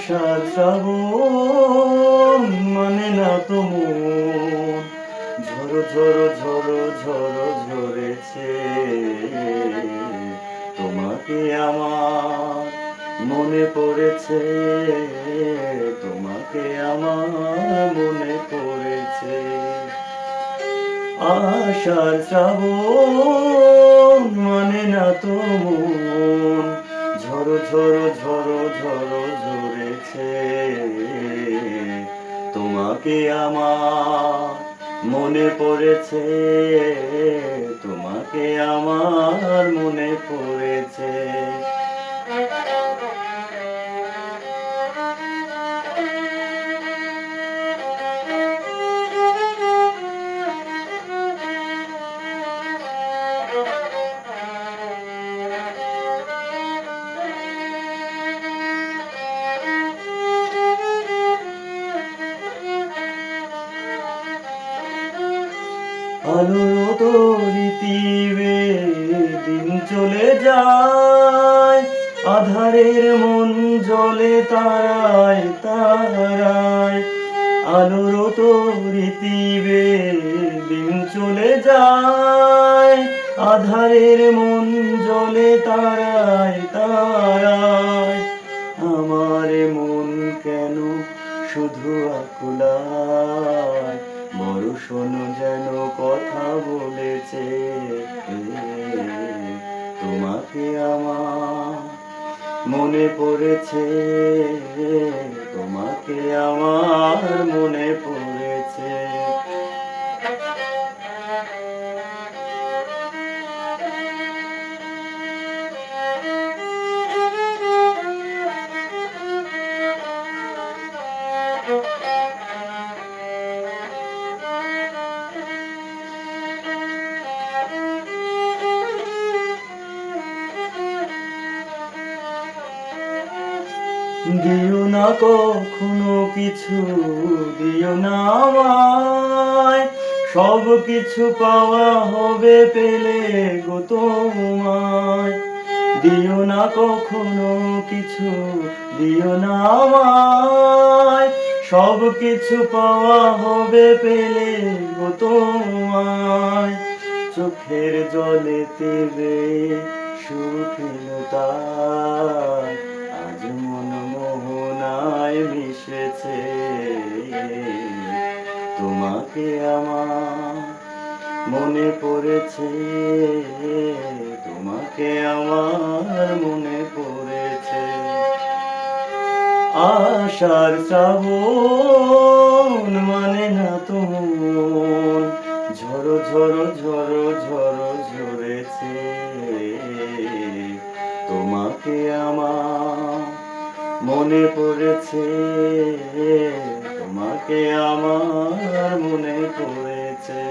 আষাঢ় শ্রাবণ মানে না তো মন, ঝড়ো ঝড়ো ঝড়ো ঝড়ো ঝরেছে। তোমাকে আমার মনে পড়েছে, তোমাকে আমার মনে পড়েছে। আষাঢ় শ্রাবণ মানে না তো মন, ঝড়ো ঝড়ো ঝড়ো ঝড়ো ঝরেছে। তোমাকে আমার মনে পড়েছে, তোমাকে আমার মনে পড়েছে। আলোর তরিতিবে দিন চলে যায়, আধারের মন জ্বলে তারায় তারায়। আলোর তরিতিবে দিন চলে যায়, আধারের মন জ্বলে তারায় তারায়। আমার মন কেন শুধু আকুলায়, বর্ষণ যেন কথা বলেছে। তোমাকে আমার মনে পড়েছে, তোমাকে আমার মনে পড়েছে। দিও না কখনো কিছু, দিও না আমায়, সব কিছু পাওয়া হবে পেলে গো তোমায়। দিও না কখনো কিছু, দিও না আমায়, সব কিছু পাওয়া হবে পেলে গো তোমায়। চোখের জলে তেবে সুখ এলো তাই, আজ মন মোহনায় মিশেছে। তোমাকে আমার মনে পড়েছে, তোমাকে আমার মনে পড়েছে। আষাঢ় শ্রাবণ মানে না তো মন, ঝড়ো ঝড়ো ঝড়ো ঝড়ো ঝরেছে। তোমাকে আমার মনে পড়েছে, তোমাকে আমার মনে পড়েছে।